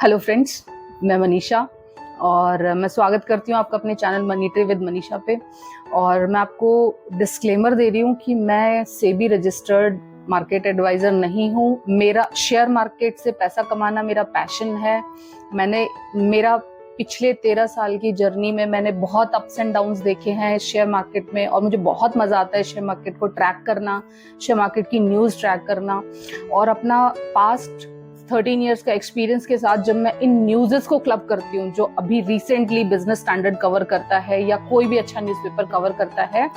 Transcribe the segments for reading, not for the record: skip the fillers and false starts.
Hello friends, मैं मनीषा और मैं स्वागत करती हूँ आपका अपने channel money tree with Manisha पे। और मैं आपको डिस्क्लेमर दे रही हूँ कि मैं सेबी रजिस्टर्ड मार्केट एडवाइज़र नहीं हूँ। मेरा शेयर मार्केट से पैसा कमाना मेरा पैशन है। मेरा पिछले 13 साल की जर्नी में मैंने बहुत अप्स एंड डाउन्स देखे हैं शेयर मार्केट में, और मुझे बहुत मज़ा आता है शेयर मार्केट को ट्रैक करना, शेयर मार्केट की न्यूज़ ट्रैक करना। और अपना पास्ट 13 इयर्स का एक्सपीरियंस के साथ जब मैं इन न्यूज़ेस को क्लब करती हूँ जो अभी रिसेंटली बिजनेस स्टैंडर्ड कवर करता है या कोई भी अच्छा न्यूज़पेपर कवर करता है,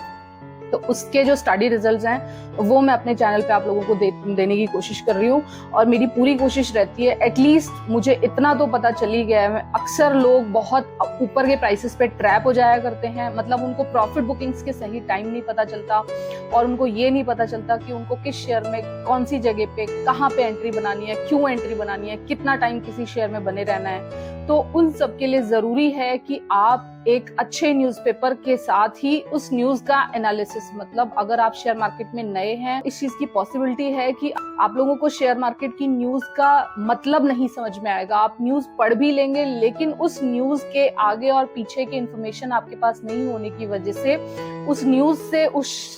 तो उसके जो स्टडी रिजल्ट्स हैं वो मैं अपने चैनल पे आप लोगों को देने की कोशिश कर रही हूँ। और मेरी पूरी कोशिश रहती है, एटलीस्ट मुझे इतना तो पता चल ही गया है, अक्सर लोग बहुत ऊपर के प्राइसेस पे ट्रैप हो जाया करते हैं। मतलब उनको प्रॉफिट बुकिंग्स के सही टाइम नहीं पता चलता और उनको ये नहीं पता चलता कि उनको किस शेयर में कौन सी जगह पे कहाँ पे एंट्री बनानी है, क्यों एंट्री बनानी है, कितना टाइम किसी शेयर में बने रहना है। तो उन सब के लिए जरूरी है कि आप एक अच्छे न्यूज़पेपर के साथ ही उस न्यूज का एनालिसिस, मतलब अगर आप शेयर मार्केट में नए हैं, इस चीज की पॉसिबिलिटी है कि आप लोगों को शेयर मार्केट की न्यूज का मतलब नहीं समझ में आएगा। आप न्यूज पढ़ भी लेंगे लेकिन उस न्यूज के आगे और पीछे की इंफॉर्मेशन आपके पास नहीं होने की वजह से उस न्यूज से उस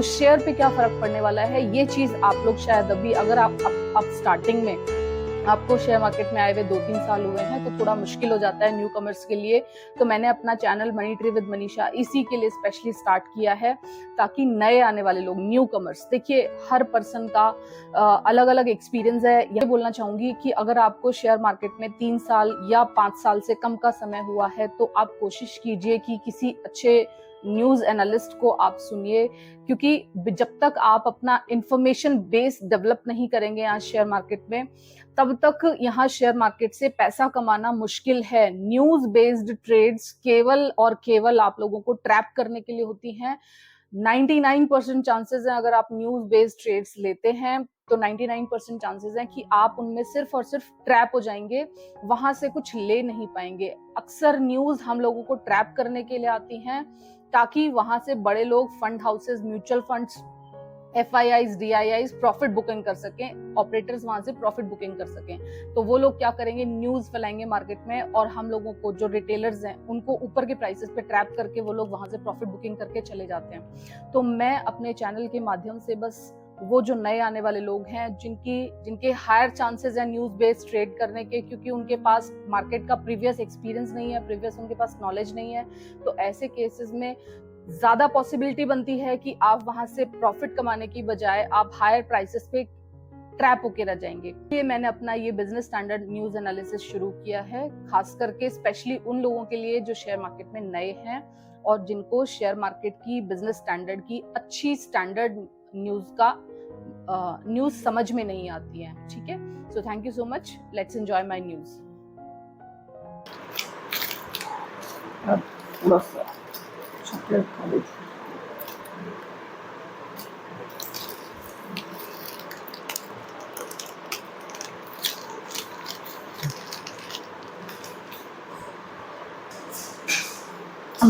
शेयर पे क्या फर्क पड़ने वाला है, ये चीज आप लोग शायद अभी, अगर आप स्टार्टिंग में आपको शेयर मार्केट में आए हुए 2-3 साल हुए हैं तो थोड़ा मुश्किल हो जाता है न्यू कमर्स के लिए। तो मैंने अपना channel money tree with Manisha इसी के लिए स्पेशली स्टार्ट किया है, ताकि नए आने वाले लोग, न्यू कमर्स, देखिए हर पर्सन का अलग अलग एक्सपीरियंस है। ये बोलना चाहूंगी कि अगर आपको शेयर मार्केट में 3 साल या 5 साल से कम का समय हुआ है तो आप कोशिश कीजिए कि किसी अच्छे न्यूज एनालिस्ट को आप सुनिए, क्योंकि जब तक आप अपना इंफॉर्मेशन बेस डेवलप नहीं करेंगे यहाँ शेयर मार्केट में, तब तक यहाँ शेयर मार्केट से पैसा कमाना मुश्किल है। न्यूज बेस्ड ट्रेड्स केवल और केवल आप लोगों को ट्रैप करने के लिए होती हैं। 99% चांसेस हैं, अगर आप न्यूज बेस्ड ट्रेड्स लेते हैं तो 99% चांसेस हैं कि आप उनमें सिर्फ और सिर्फ ट्रैप हो जाएंगे, वहां से कुछ ले नहीं पाएंगे। अक्सर न्यूज हम लोगों को ट्रैप करने के लिए आती हैं ताकि वहां से बड़े लोग, fund houses, mutual funds, FIIs, DIIs profit booking कर सकें, ऑपरेटर्स वहां से प्रॉफिट बुकिंग कर सकें। तो वो लोग क्या करेंगे, न्यूज फैलाएंगे मार्केट में और हम लोगों को, जो रिटेलर्स हैं, उनको ऊपर के प्राइसेस पे ट्रैप करके वो लोग वहां से प्रॉफिट बुकिंग करके चले जाते हैं। तो मैं अपने चैनल के माध्यम से बस वो जो नए आने वाले लोग हैं जिनके हायर चांसेस हैं न्यूज बेस्ड ट्रेड करने के, क्योंकि उनके पास मार्केट का प्रीवियस एक्सपीरियंस नहीं है, प्रीवियस उनके पास नॉलेज नहीं है, तो ऐसे केसेस में ज्यादा पॉसिबिलिटी बनती है कि आप वहां से प्रॉफिट कमाने की बजाय आप हायर प्राइसेस पे ट्रैप होके रह जाएंगे। ये मैंने अपना ये बिजनेस स्टैंडर्ड न्यूज एनालिसिस शुरू किया है, खास करके स्पेशली उन लोगों के लिए जो शेयर मार्केट में नए हैं और जिनको शेयर मार्केट की बिजनेस स्टैंडर्ड की अच्छी स्टैंडर्ड न्यूज समझ में नहीं आती है। ठीक है, सो thank you so much, let's enjoy my news. Chocolate खा लीजिए।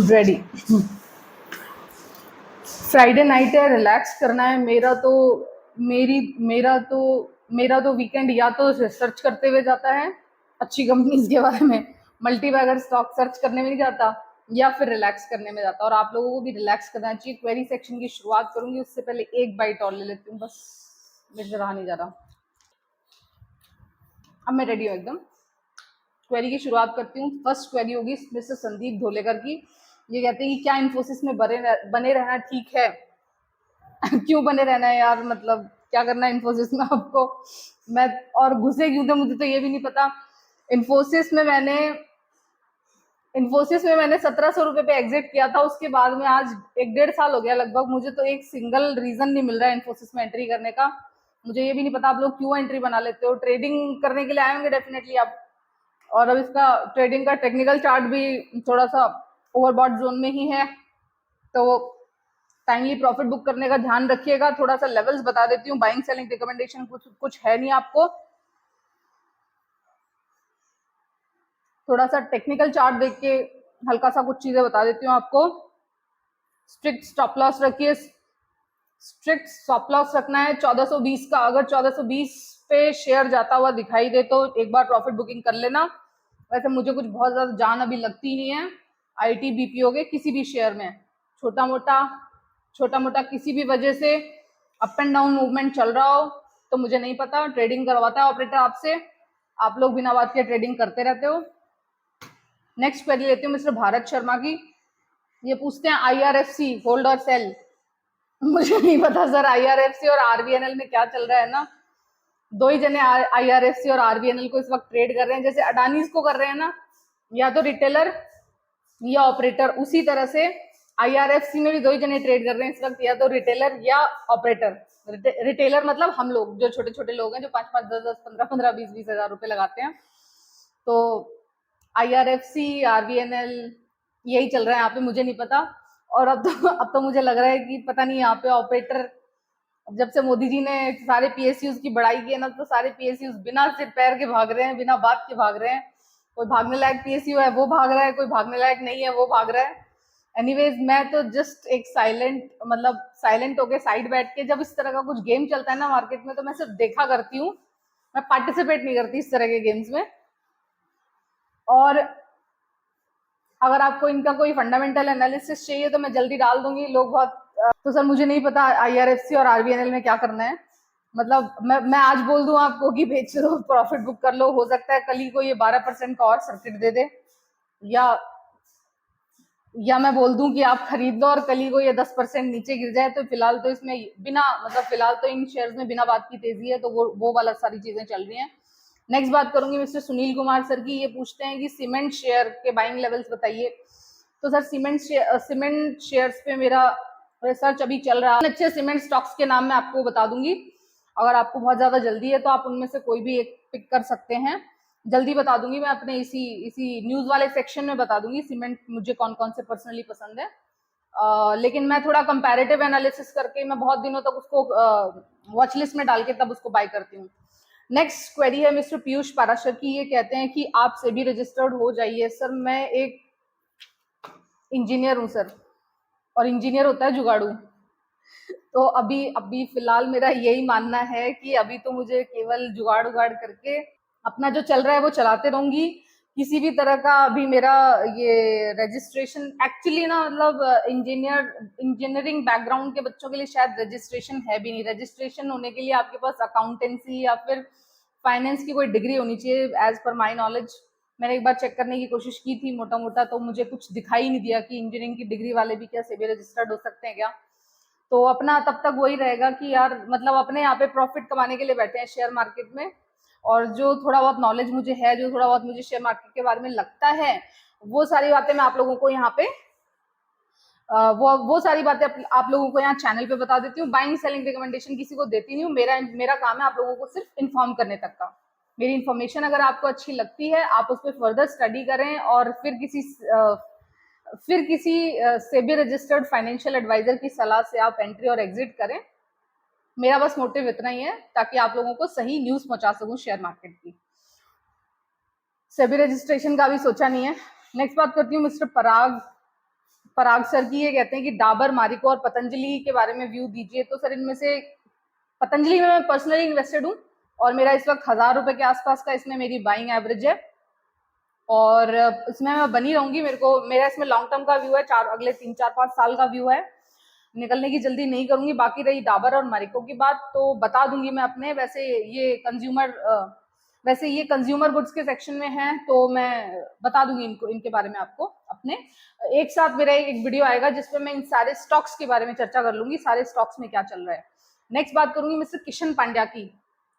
रेडी। फ्राइडे नाइट है, रिलैक्स करना है। मेरा तो वीकेंड या तो सर्च करते हुए जाता है अच्छी कंपनीज के बारे में, मल्टी बैगर स्टॉक सर्च करने में नहीं जाता, या फिर रिलैक्स करने में जाता। और आप लोगों को भी रिलैक्स करना चाहिए। क्वेरी सेक्शन की शुरुआत करूंगी, उससे पहले एक बाइट और ले लेती हूँ, बस मेरे से रहा नहीं जा रहा। अब मैं रेडी हूँ एकदम। क्वेरी की शुरुआत करती हूँ। फर्स्ट क्वेरी होगी मिस्टर संदीप धोलेकर की। ये कहते हैं कि क्या इन्फोसिस में बने रहना ठीक है? क्यों बने रहना है यार, मतलब क्या करना है इन्फोसिस में आपको? मैं और घुसे क्यों थे मुझे तो ये भी नहीं पता। इन्फोसिस में मैंने 1700 रुपए पे एग्जिट किया था। उसके बाद में आज 1-1.5 साल हो गया लगभग, मुझे तो एक सिंगल रीजन नहीं मिल रहा है इन्फोसिस में एंट्री करने का। मुझे ये भी नहीं पता आप लोग क्यों एंट्री बना लेते हो। ट्रेडिंग करने के लिए आए होंगे डेफिनेटली आप, और अब इसका ट्रेडिंग का टेक्निकल चार्ट भी थोड़ा सा ओवरबॉट जोन में ही है, तो टाइमली प्रॉफिट बुक करने का ध्यान रखिएगा। थोड़ा सा लेवल्स बता देती हूँ, बाइंग सेलिंग रिकमेंडेशन कुछ है नहीं आपको। थोड़ा सा टेक्निकल चार्ट देख के हल्का सा कुछ चीजें बता देती हूँ आपको। स्ट्रिक्ट स्टॉप लॉस रखिए, स्ट्रिक्ट स्टॉप लॉस रखना है 1420 का। अगर 1420 पे शेयर जाता हुआ दिखाई दे तो एक बार प्रॉफिट बुकिंग कर लेना। वैसे मुझे कुछ बहुत ज्यादा जान अभी लगती नहीं है आईटी बीपीओ के किसी भी शेयर में। छोटा मोटा किसी भी वजह से अप एंड डाउन मूवमेंट चल रहा हो तो मुझे नहीं पता, ट्रेडिंग करवाता है ऑपरेटर आपसे, आप लोग बिना बात के ट्रेडिंग करते रहते हो। नेक्स्ट क्वेरी लेती हूँ मिस्टर भारत शर्मा की। ये पूछते हैं आईआरएफसी होल्ड और सेल। मुझे नहीं पता सर आईआरएफसी और आरवीएनएल में क्या चल रहा है ना, दो ही जने आईआरएफसी और आरवीएनएल को इस वक्त ट्रेड कर रहे हैं, जैसे अडानीज को कर रहे हैं ना, या तो रिटेलर या ऑपरेटर, उसी तरह से आईआरएफसी में भी दो ही जने ट्रेड कर रहे हैं इस वक्त, या तो रिटेलर या ऑपरेटर। रिटेलर मतलब हम लोग जो छोटे छोटे लोग हैं जो 5-5, 10-10, 15-15, 20-20 हजार रुपए लगाते हैं। तो आईआरएफसी, आरवीएनएल यही चल रहा है यहाँ पे, मुझे नहीं पता। और अब तो मुझे लग रहा है कि पता नहीं यहाँ पे ऑपरेटर, जब से मोदी जी ने सारे पीएसयूज की बढ़ाई की है ना, तो सारे पीएसयूज बिना सिर पैर के भाग रहे हैं, बिना बात के भाग रहे हैं। कोई भागने लायक पीएसयू है वो भाग रहा है, कोई भागने लायक नहीं है वो भाग रहा है। एनीवेज मैं तो जस्ट एक साइलेंट होके साइड बैठ के, जब इस तरह का कुछ गेम चलता है ना मार्केट में, तो मैं सिर्फ देखा करती हूँ, मैं पार्टिसिपेट नहीं करती इस तरह के गेम्स में। और अगर आपको इनका कोई फंडामेंटल एनालिसिस चाहिए तो मैं जल्दी डाल दूंगी, लोग बहुत तो सर मुझे नहीं पता आईआरएफसी और आरबीएनएल में क्या करना है। मतलब मैं आज बोल दूं आपको कि बेच दो, प्रॉफिट बुक कर लो, हो सकता है कल ही को ये 12% का और सर्किट दे दे, या मैं बोल दूं कि आप खरीद लो और कल ही को ये 10% नीचे गिर जाए। तो फिलहाल तो इसमें फिलहाल तो इन शेयर्स में बिना बात की तेजी है, तो वो वाला सारी चीजें चल रही हैं। नेक्स्ट बात करूंगी मिस्टर सुनील कुमार सर की। ये पूछते हैं कि सीमेंट शेयर के बाइंग लेवल्स बताइए। तो सर सीमेंट शेयर्स पे मेरा रिसर्च अभी चल रहा है। अच्छे सीमेंट स्टॉक्स के नाम मैं आपको बता दूंगी, अगर आपको बहुत ज्यादा जल्दी है तो आप उनमें से कोई भी एक पिक कर सकते हैं। जल्दी बता दूंगी मैं, अपने इसी न्यूज वाले सेक्शन में बता दूंगी सीमेंट मुझे कौन कौन से पर्सनली पसंद है। लेकिन मैं थोड़ा कंपैरेटिव एनालिसिस करके मैं बहुत दिनों तक उसको वॉच लिस्ट में डाल के तब उसको बाय करती हूँ। नेक्स्ट क्वेरी है मिस्टर पीयूष पाराशर की। ये कहते हैं कि आप सेबी रजिस्टर्ड हो जाइए। सर मैं एक इंजीनियर हूँ सर, और इंजीनियर होता है जुगाड़ू। तो अभी फिलहाल मेरा यही मानना है कि अभी तो मुझे केवल जुगाड़ उगाड़ करके अपना जो चल रहा है वो चलाते रहूंगी। किसी भी तरह का अभी मेरा ये रजिस्ट्रेशन एक्चुअली ना, मतलब इंजीनियरिंग बैकग्राउंड के बच्चों के लिए शायद रजिस्ट्रेशन है भी नहीं। रजिस्ट्रेशन होने के लिए आपके पास अकाउंटेंसी या फिर फाइनेंस की कोई डिग्री होनी चाहिए एज पर माई नॉलेज। मैंने एक बार चेक करने की कोशिश की थी मोटा मोटा, तो मुझे कुछ दिखाई नहीं दिया कि इंजीनियरिंग की डिग्री वाले भी क्या सेबी रजिस्टर्ड हो सकते हैं क्या। तो अपना तब तक वही रहेगा कि यार मतलब अपने यहाँ पे प्रॉफिट कमाने के लिए बैठे हैं शेयर मार्केट में, और जो थोड़ा बहुत नॉलेज मुझे है, जो थोड़ा बहुत मुझे शेयर मार्केट के बारे में लगता है, वो सारी बातें मैं आप लोगों को यहाँ पे वो सारी बातें आप लोगों को यहाँ चैनल पे बता देती हूँ। बाइंग सेलिंग रिकमेंडेशन किसी को देती नहीं हूँ, मेरा काम है आप लोगों को सिर्फ इन्फॉर्म करने तक का। मेरी इन्फॉर्मेशन अगर आपको अच्छी लगती है आप उस पर फर्दर स्टडी करें, और फिर किसी सेबी रजिस्टर्ड फाइनेंशियल एडवाइजर की सलाह से आप एंट्री और एग्जिट करें। मेरा बस मोटिव इतना ही है ताकि आप लोगों को सही न्यूज पहुंचा सकूं शेयर मार्केट की। सेबी रजिस्ट्रेशन का भी सोचा नहीं है। नेक्स्ट बात करती हूँ मिस्टर पराग सर की। ये कहते हैं कि डाबर, मारिको और पतंजलि के बारे में व्यू दीजिए। तो सर इनमें से पतंजलि में मैं पर्सनली इन्वेस्टेड हूँ और मेरा इस वक्त 1000 रुपए के आसपास का इसमें मेरी बाइंग एवरेज है, और इसमें मैं बनी रहूंगी। मेरा इसमें लॉन्ग टर्म का व्यू है, अगले 3-4-5 साल का व्यू है, निकलने की जल्दी नहीं करूंगी। बाकी रही डाबर और मारिको की बात, तो बता दूंगी मैं अपने। वैसे ये कंज्यूमर गुड्स के सेक्शन में है, तो मैं बता दूंगी इनके बारे में आपको अपने। एक साथ मेरा एक वीडियो आएगा जिसपे मैं इन सारे स्टॉक्स के बारे में चर्चा कर लूंगी, सारे स्टॉक्स में क्या चल रहा है। नेक्स्ट बात करूंगी मिस्टर किशन पांड्या की।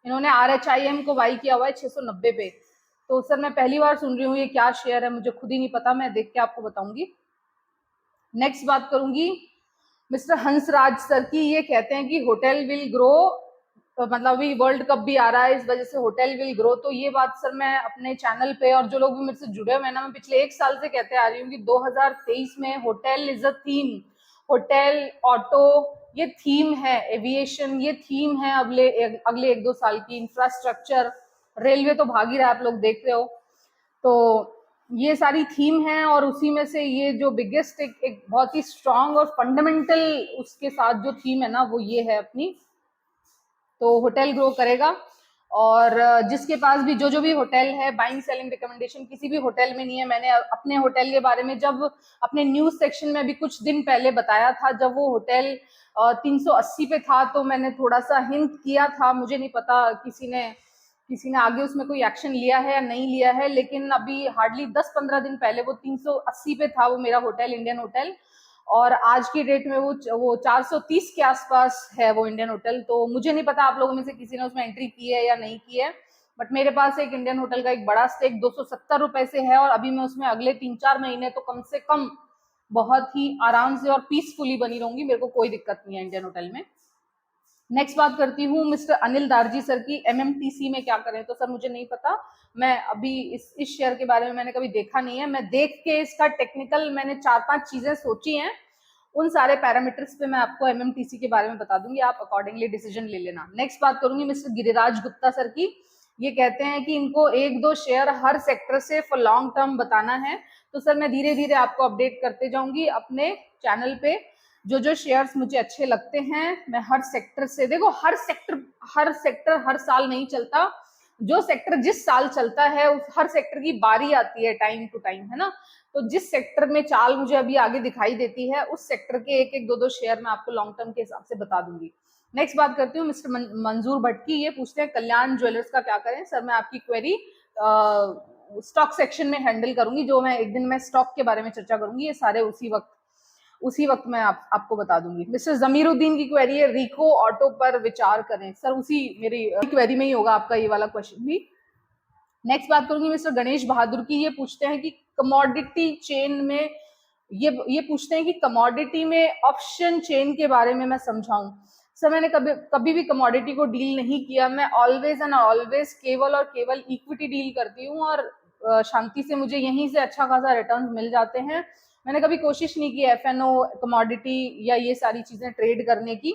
इन्होंने RHIM को बाई किया हुआ है 690 पे। तो सर मैं पहली बार सुन रही हूँ, ये क्या शेयर है मुझे खुद ही नहीं पता, मैं देख के आपको बताऊंगी। नेक्स्ट बात करूंगी मिस्टर हंसराज सर की। ये कहते हैं कि होटल विल ग्रो, तो मतलब अभी वर्ल्ड कप भी आ रहा है, इस वजह से होटल विल ग्रो। तो ये बात सर मैं अपने चैनल पे, और जो लोग भी मेरे से जुड़े हुए हैं ना, मैं पिछले 1 साल से कहते आ रही हूँ कि 2023 में hotel is a theme. Hotel, auto, ये थीम है। एविएशन, ये थीम है अगले 1-2 साल की। इंफ्रास्ट्रक्चर, रेलवे तो भाग ही रहा है, आप लोग देख रहे हो। तो ये सारी थीम है और उसी में से ये जो बिगेस्ट एक बहुत ही स्ट्रांग और फंडामेंटल उसके साथ जो थीम है ना वो ये है अपनी। तो होटल ग्रो करेगा और जिसके पास भी जो भी होटल है, बाइंग सेलिंग रिकमेंडेशन किसी भी होटल में नहीं है। मैंने अपने होटल के बारे में जब अपने न्यूज सेक्शन में अभी कुछ दिन पहले बताया था, जब वो होटल 380 पे था तो मैंने थोड़ा सा हिंट किया था। मुझे नहीं पता किसी ने आगे उसमें कोई एक्शन लिया है या नहीं लिया है, लेकिन अभी हार्डली 10-15 दिन पहले वो 380 पे था वो मेरा होटल, इंडियन होटल, और आज की डेट में वो 430 के आसपास है वो इंडियन होटल। तो मुझे नहीं पता आप लोगों में से किसी ने उसमें एंट्री की है या नहीं की है, बट मेरे पास एक इंडियन होटल का एक बड़ा स्टेक 270 रुपए से है और अभी मैं उसमें अगले 3-4 महीने तो कम से कम बहुत ही आराम से और पीसफुली बनी रहूंगी। मेरे को कोई दिक्कत नहीं है इंडियन होटल में। नेक्स्ट बात करती हूँ मिस्टर अनिल दारजी सर की, एमएमटीसी में क्या करें। तो सर मुझे नहीं पता, मैं अभी इस शेयर के बारे में मैंने कभी देखा नहीं है। मैं देख के इसका टेक्निकल मैंने 4-5 चीजें सोची हैं, उन सारे पैरामीटर्स पे मैं आपको एमएमटीसी के बारे में बता दूंगी, आप अकॉर्डिंगली डिसीजन ले लेना। नेक्स्ट बात करूंगी मिस्टर गिरिराज गुप्ता सर की। ये कहते हैं कि इनको 1-2 शेयर हर सेक्टर से फॉर लॉन्ग टर्म बताना है। तो सर मैं धीरे धीरे आपको अपडेट करते जाऊंगी अपने चैनल पे। जो शेयर्स मुझे अच्छे लगते हैं मैं हर सेक्टर से, देखो हर सेक्टर हर साल नहीं चलता, जो सेक्टर जिस साल चलता है उस हर सेक्टर की बारी आती है टाइम टू टाइम, है ना। तो जिस सेक्टर में चाल मुझे अभी आगे दिखाई देती है उस सेक्टर के 1-1, 2-2 शेयर मैं आपको लॉन्ग टर्म के हिसाब से बता दूंगी। नेक्स्ट बात करती हूँ मिस्टर मंजूर भट्ट की। ये पूछते हैं कल्याण ज्वेलर्स का क्या करें। सर मैं आपकी क्वेरी स्टॉक सेक्शन में हैंडल करूंगी, जो मैं एक दिन में स्टॉक के बारे में चर्चा करूंगी, ये सारे उसी वक्त मैं आपको बता दूंगी। मिस्टर जमीरुद्दीन की क्वेरी है रिको ऑटो पर विचार करें। सर उसी मेरी क्वेरी में ही होगा आपका ये वाला क्वेश्चन भी। नेक्स्ट बात करूंगी मिस्टर गणेश बहादुर की। ये पूछते हैं कि कमोडिटी चेन में ये पूछते हैं कि कमोडिटी में ऑप्शन चेन के बारे में मैं समझाऊं। सर मैंने कभी भी कमोडिटी को डील नहीं किया। मैं ऑलवेज एंड ऑलवेज केवल और केवल इक्विटी डील करती हूँ और शांति से मुझे यहीं से अच्छा खासा रिटर्न मिल जाते हैं। मैंने कभी कोशिश नहीं की एफएनओ, कमोडिटी या ये सारी चीजें ट्रेड करने की,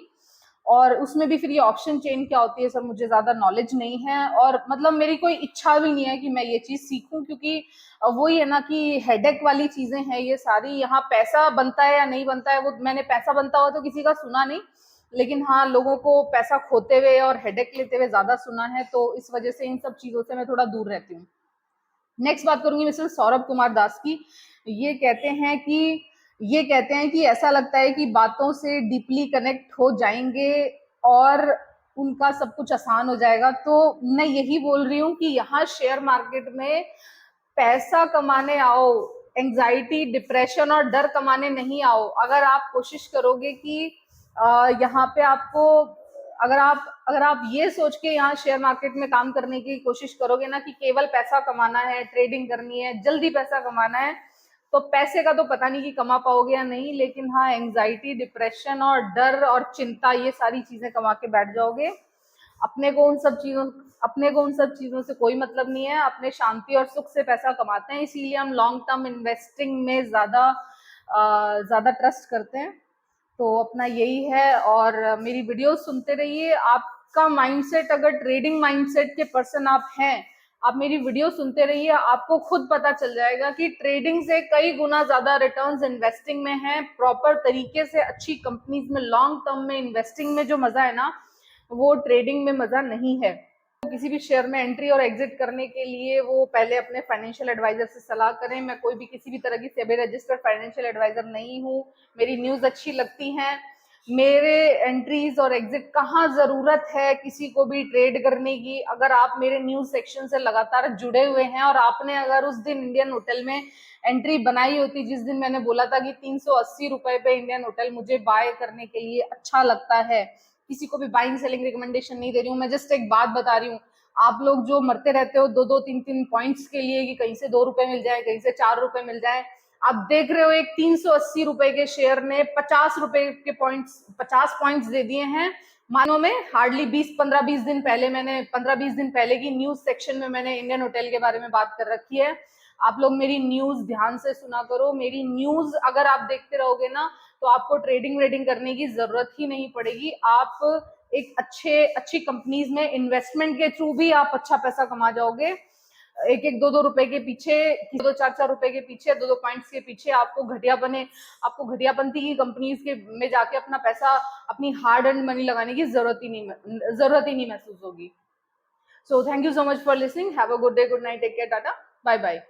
और उसमें भी फिर ये ऑप्शन चेन क्या होती है सर मुझे ज्यादा नॉलेज नहीं है, और मतलब मेरी कोई इच्छा भी नहीं है कि मैं ये चीज सीखूं, क्योंकि वही है ना कि हेडेक वाली चीजें हैं ये सारी। यहाँ पैसा बनता है या नहीं बनता है, वो मैंने पैसा बनता हुआ तो किसी का सुना नहीं, लेकिन हाँ लोगों को पैसा खोते हुए और हेडेक लेते हुए ज्यादा सुना है, तो इस वजह से इन सब चीजों से मैं थोड़ा दूर रहती हूँ। नेक्स्ट बात करूंगी मिस्टर सौरभ कुमार दास की। ये कहते हैं कि ऐसा लगता है कि बातों से डीपली कनेक्ट हो जाएंगे और उनका सब कुछ आसान हो जाएगा। तो मैं यही बोल रही हूँ कि यहाँ शेयर मार्केट में पैसा कमाने आओ, एंजाइटी, डिप्रेशन और डर कमाने नहीं आओ। अगर आप कोशिश करोगे कि यहाँ पे आपको अगर आप ये सोच के यहाँ शेयर मार्केट में काम करने की कोशिश करोगे ना कि केवल पैसा कमाना है, ट्रेडिंग करनी है, जल्दी पैसा कमाना है, तो पैसे का तो पता नहीं कि कमा पाओगे या नहीं, लेकिन हाँ एंजाइटी, डिप्रेशन और डर और चिंता ये सारी चीजें कमा के बैठ जाओगे। अपने को उन सब चीजों से कोई मतलब नहीं है। अपने शांति और सुख से पैसा कमाते हैं, इसीलिए हम लॉन्ग टर्म इन्वेस्टिंग में ज्यादा ट्रस्ट करते हैं। तो अपना यही है, और मेरी वीडियो सुनते रहिए। आपका माइंडसेट अगर ट्रेडिंग माइंडसेट के पर्सन आप हैं, आप मेरी वीडियो सुनते रहिए, आपको खुद पता चल जाएगा कि ट्रेडिंग से कई गुना ज्यादा रिटर्न्स इन्वेस्टिंग में है। प्रॉपर तरीके से अच्छी कंपनीज में लॉन्ग टर्म में इन्वेस्टिंग में जो मजा है ना, वो ट्रेडिंग में मजा नहीं है। किसी भी शेयर में एंट्री और एग्जिट करने के लिए वो पहले अपने फाइनेंशियल एडवाइजर से सलाह करें। मैं कोई भी किसी भी तरह की सेबी रजिस्टर्ड फाइनेंशियल एडवाइजर नहीं हूँ। मेरी न्यूज अच्छी लगती हैं, मेरे एंट्रीज और एग्जिट कहाँ जरूरत है किसी को भी ट्रेड करने की। अगर आप मेरे न्यूज सेक्शन से लगातार जुड़े हुए हैं और आपने अगर उस दिन इंडियन होटल में एंट्री बनाई होती जिस दिन मैंने बोला था कि 380 रुपए पे इंडियन होटल मुझे बाय करने के लिए अच्छा लगता है, किसी को भी बाइंग सेलिंग रिकमेंडेशन नहीं दे रही हूँ, मैं जस्ट एक बात बता रही हूँ। आप लोग जो मरते रहते हो 2-2, 3-3 पॉइंट्स के लिए कि कहीं से 2 रुपए मिल जाए, कहीं से 4 रुपए मिल जाए, आप देख रहे हो एक 380 रुपए के शेयर ने 50 रुपए के पॉइंट्स 50 पॉइंट्स दे दिए हैं। मानो में हार्डली 15-20 दिन पहले मैंने 15-20 दिन पहले की न्यूज सेक्शन में मैंने इंडियन होटल के बारे में बात कर रखी है। आप लोग मेरी न्यूज ध्यान से सुना करो। मेरी न्यूज अगर आप देखते रहोगे ना तो आपको ट्रेडिंग वेडिंग करने की जरूरत ही नहीं पड़ेगी। आप एक अच्छी कंपनीज में इन्वेस्टमेंट के थ्रू भी आप अच्छा पैसा कमा जाओगे। एक एक दो दो रुपए के पीछे, दो चार चार रुपए के पीछे, दो दो पॉइंट्स के पीछे आपको घटियापंथी की कंपनीज के में जाके अपना पैसा, अपनी हार्ड अर्न मनी लगाने की जरूरत ही नहीं महसूस होगी। So thank you so much for listening, have a good day, good night, take care, tata, bye bye.